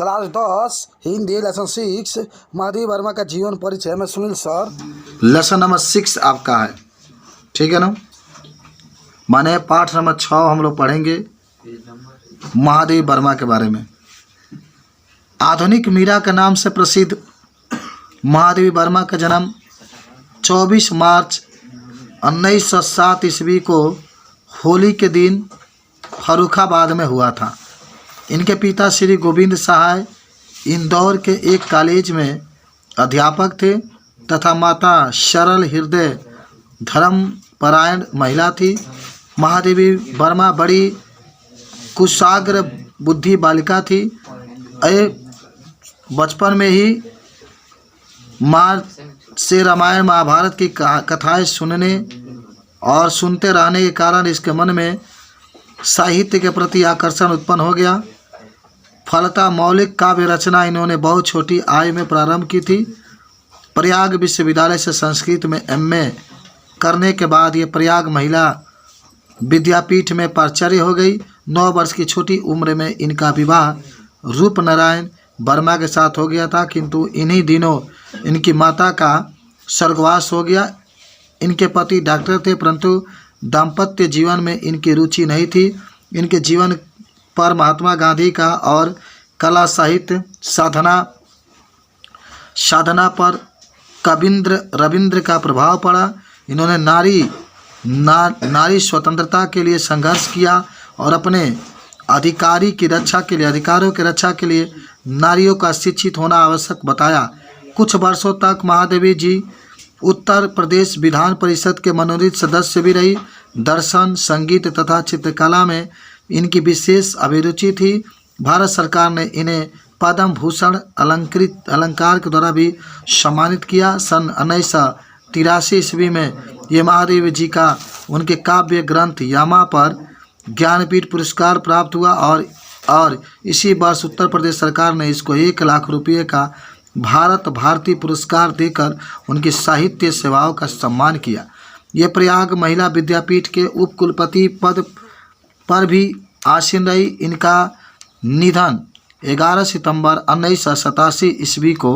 Class 10 Hindi lesson 6 Mahadevi Verma का जीवन परिचय में सुनील सर। लेसन नंबर 6 आपका है, ठीक है ना। माने पाठ नंबर 6 हम लोग पढ़ेंगे महादेवी वर्मा के बारे में। आधुनिक मीरा के नाम से प्रसिद्ध महादेवी वर्मा का जन्म 24 मार्च 1907 ईस्वी को होली के दिन फर्रुखाबाद में हुआ था। इनके पिता श्री गोविंद सहाय इंदौर के एक कॉलेज में अध्यापक थे तथा माता सरल हृदय धर्मपरायण महिला थी। महादेवी वर्मा बड़ी कुशाग्र बुद्धि बालिका थी। बचपन में ही माँ से रामायण महाभारत की कथाएं सुनने और सुनते रहने के कारण इसके मन में साहित्य के प्रति आकर्षण उत्पन्न हो गया। फलतः मौलिक काव्य रचना इन्होंने बहुत छोटी आयु में प्रारंभ की थी। प्रयाग विश्वविद्यालय से संस्कृत में एमए करने के बाद ये प्रयाग महिला विद्यापीठ में प्राचार्य हो गई। 9 वर्ष की छोटी उम्र में इनका विवाह रूपनारायण वर्मा के साथ हो गया था, किंतु इन्हीं दिनों इनकी माता का स्वर्गवास हो गया। इनके पति डॉक्टर थे, परंतु दाम्पत्य जीवन में इनकी रुचि नहीं थी। इनके जीवन पर महात्मा गांधी का और कला साहित्य साधना पर रविंद्र का प्रभाव पड़ा। इन्होंने नारी स्वतंत्रता के लिए संघर्ष किया और अपने अधिकारों की रक्षा के लिए नारियों का शिक्षित होना आवश्यक बताया। कुछ वर्षों तक महादेवी जी उत्तर प्रदेश विधान परिषद के मनोनीत सदस्य भी रही। दर्शन, संगीत तथा चित्रकला में इनकी विशेष अभिरुचि थी। भारत सरकार ने इन्हें पद्म भूषण अलंकार के द्वारा भी सम्मानित किया। सन 1983 ईस्वी में ये महादेवी जी का उनके काव्य ग्रंथ यामा पर ज्ञानपीठ पुरस्कार प्राप्त हुआ और इसी वर्ष उत्तर प्रदेश सरकार ने इसको 1 लाख रुपये का भारत भारती पुरस्कार देकर उनकी साहित्य सेवाओं का सम्मान किया। ये प्रयाग महिला विद्यापीठ के उपकुलपति पद पर भी आसीन रही। इनका निधन 11 सितंबर 1987 ईस्वी को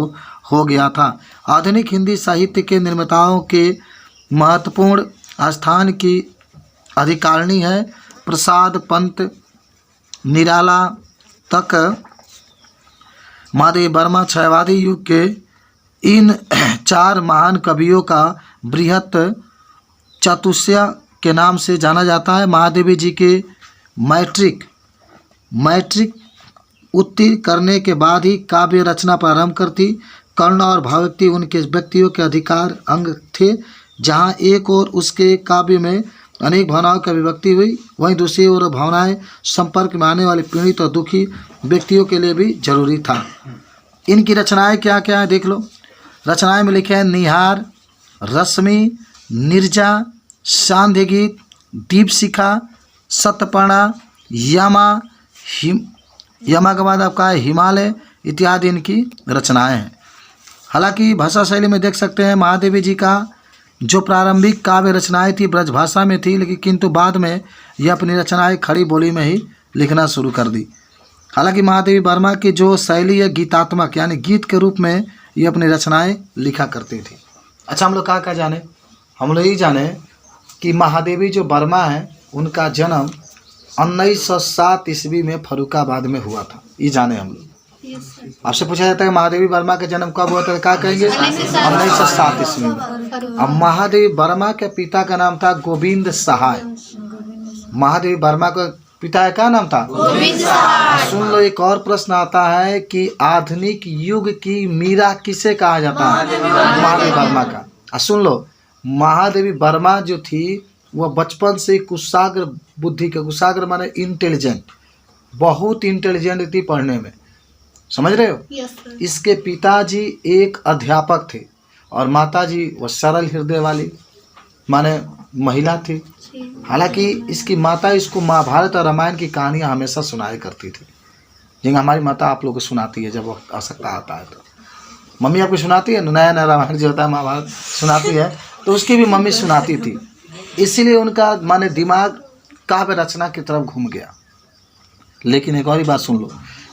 हो गया था। आधुनिक हिंदी साहित्य के निर्माताओं के महत्वपूर्ण स्थान की अधिकारिणी है। प्रसाद पंत निराला तक महादेवी वर्मा छयवादी युग के इन 4 महान कवियों का बृहत चतुष्य के नाम से जाना जाता है। महादेवी जी के मैट्रिक उत्तीर्ण करने के बाद ही काव्य रचना प्रारंभ करती। कर्ण और भावव्यक्ति उनके व्यक्तियों के अधिकार अंग थे। जहाँ एक ओर उसके काव्य में अनेक भावनाओं की अभिव्यक्ति हुई, वहीं दूसरी ओर भावनाएं संपर्क में आने वाले पीड़ित और दुखी व्यक्तियों के लिए भी जरूरी था। इनकी रचनाएं क्या क्या है देख लो। रचनाएं में लिखे हैं निहार, रश्मि, निर्जा, सांध्य गीत, दीपशिखा, सतपर्णा, यमा के बाद आपका है हिमालय इत्यादि इनकी रचनाएं हैं। हालांकि भाषा शैली में देख सकते हैं महादेवी जी का जो प्रारंभिक काव्य रचनाएं थी ब्रजभाषा में थी, लेकिन किंतु बाद में ये अपनी रचनाएं खड़ी बोली में ही लिखना शुरू कर दी। हालांकि महादेवी वर्मा की जो शैली है गीतात्मक यानी गीत के रूप में ये अपनी रचनाएं लिखा करती थी। अच्छा, हम लोग क्या जाने, हम लोग ये जाने कि महादेवी जो वर्मा है उनका जन्म 1907 ईस्वी में फर्रुखाबाद में हुआ था। ये जाने हम लोग। आपसे पूछा जाता है महादेवी वर्मा का जन्म कब हुआ था, क्या कहेंगे? 1907 ईस्वी में। अब महादेवी वर्मा के पिता का नाम था गोविंद सहाय। महादेवी वर्मा का पिता का नाम था गोविंद सहाय। सुन लो, एक और प्रश्न आता है कि आधुनिक युग की मीरा किसे कहा जाता है? महादेवी वर्मा का। सुन लो, महादेवी वर्मा जो थी वह बचपन से कुशाग्र बुद्धि के, कुशाग्र माने इंटेलिजेंट, बहुत इंटेलिजेंट थी पढ़ने में, समझ रहे हो? इसके पिताजी एक अध्यापक थे और माताजी वह सरल हृदय वाली माने महिला थी। हालांकि इसकी माता इसको महाभारत और रामायण की कहानियां हमेशा सुनाया करती थी, जिन हमारी माता आप लोगों को सुनाती है जब आवश्यकता आता है। तो मम्मी आपको सुनाती है, नया नया रामायण जो होता है महाभारत सुनाती है, तो उसकी भी मम्मी सुनाती थी। इसीलिए उनका माने दिमाग काव्य रचना की तरफ घूम गया। लेकिन एक और ही बात सुन लो,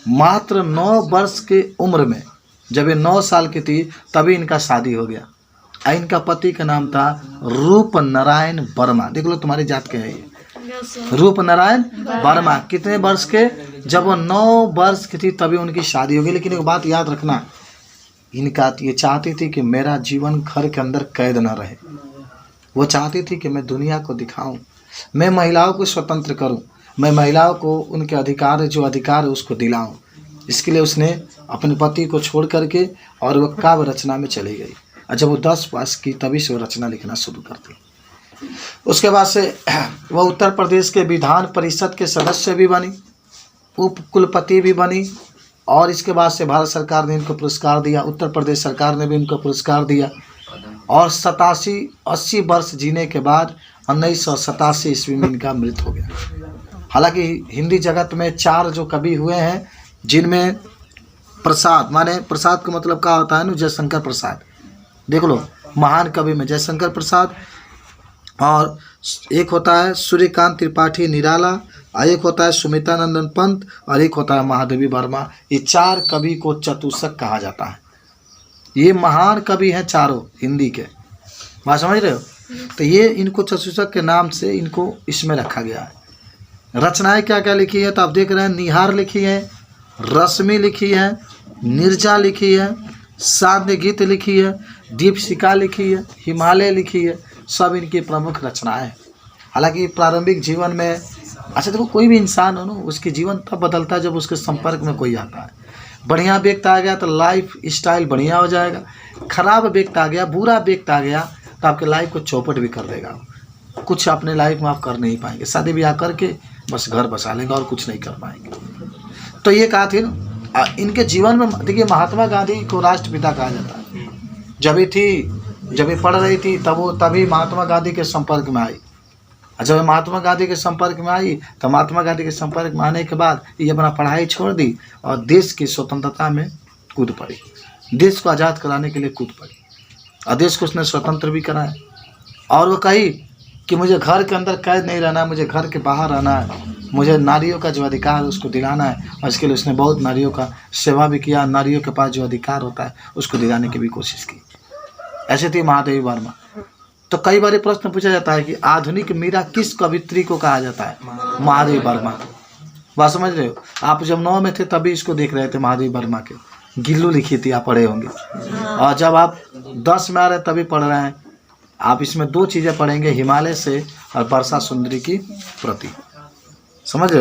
मात्र 9 वर्ष के उम्र में, जब ये 9 साल की थी तभी इनका शादी हो गया। इनका पति का नाम था रूप नारायण वर्मा। देख लो तुम्हारी जात के है ये, रूप नारायण वर्मा। कितने वर्ष के? जब वो 9 वर्ष की थी तभी उनकी शादी हो गई। लेकिन एक बात याद रखना, इनका ये चाहती थी कि मेरा जीवन घर के अंदर कैद न रहे। वो चाहती थी कि मैं दुनिया को दिखाऊं, मैं महिलाओं को स्वतंत्र करूं, मैं महिलाओं को उनके अधिकार, जो अधिकार है उसको दिलाऊं। इसके लिए उसने अपने पति को छोड़ करके और वो काव्य रचना में चली गई। और जब वो 10 वर्ष की तभी से वो रचना लिखना शुरू करती। उसके बाद से वह उत्तर प्रदेश के विधान परिषद के सदस्य भी बनी, उप कुलपति भी बनी, और इसके बाद से भारत सरकार ने इनको पुरस्कार दिया, उत्तर प्रदेश सरकार ने भी इनको पुरस्कार दिया। और 87-80 वर्ष जीने के बाद 1987 ईस्वी में इनका मृत्यु हो गया। हालांकि हिंदी जगत में 4 जो कवि हुए हैं, जिनमें प्रसाद, माने प्रसाद का मतलब क्या होता है ना, जयशंकर प्रसाद। देख लो, महान कवि में जयशंकर प्रसाद, और एक होता है सूर्यकांत त्रिपाठी निराला, और एक होता है सुमित्रानंदन पंत, और एक होता है महादेवी वर्मा। ये 4 कवि को चतुष्क कहा जाता है। ये महान कवि हैं चारों हिंदी के, बात समझ रहे हो? तो ये इनको चतुष्क के नाम से इनको इसमें रखा गया है। रचनाएं क्या क्या लिखी है तो आप देख रहे हैं, निहार लिखी है, रश्मि लिखी है, निर्जा लिखी है, साध्य गीत लिखी है, दीपशिखा लिखी है, हिमालय लिखी है। सब इनकी प्रमुख रचनाएं हैं। हालांकि प्रारंभिक जीवन में, अच्छा देखो, कोई भी इंसान हो ना, उसके जीवन तब बदलता है जब उसके संपर्क में कोई आता है। बढ़िया व्यक्ति आ गया तो लाइफ स्टाइल बढ़िया हो जाएगा, खराब व्यक्ति आ गया, बुरा व्यक्ति आ गया तो आपके लाइफ को चौपट भी कर देगा। कुछ अपने लाइफ में आप कर नहीं पाएंगे, शादी ब्याह करके बस घर बसा लेंगे और कुछ नहीं कर पाएंगे। तो ये कहा थी ना, इनके जीवन में देखिए, महात्मा गांधी को राष्ट्रपिता कहा जाता है। जब ये पढ़ रही थी तभी महात्मा गांधी के संपर्क में आई। जब महात्मा गांधी के संपर्क में आई तो महात्मा गांधी के संपर्क में आने के बाद ये अपना पढ़ाई छोड़ दी और देश की स्वतंत्रता में कूद पड़ी, देश को आज़ाद कराने के लिए कूद पड़ी, और देश को उसने स्वतंत्र भी कराया। और वो कही कि मुझे घर के अंदर कैद नहीं रहना है, मुझे घर के बाहर रहना है, मुझे नारियों का जो अधिकार है उसको दिलाना है। और इसके लिए उसने बहुत नारियों का सेवा भी किया, नारियों के पास जो अधिकार होता है उसको दिलाने की भी कोशिश की। ऐसे थी महादेवी वर्मा। तो कई बार प्रश्न पूछा जाता है कि आधुनिक मीरा किस कवित्री को कहा जाता है? महादेवी वर्मा। बात समझ रहे हो? आप जब 9 में थे तभी इसको देख रहे थे, महादेवी वर्मा के गिल्लू लिखी थी, आप पढ़े होंगे। और जब आप 10 में आ रहे तभी पढ़ रहे हैं। आप इसमें 2 चीज़ें पढ़ेंगे, हिमालय से और वर्षा सुंदरी की प्रति। समझ रहे हो?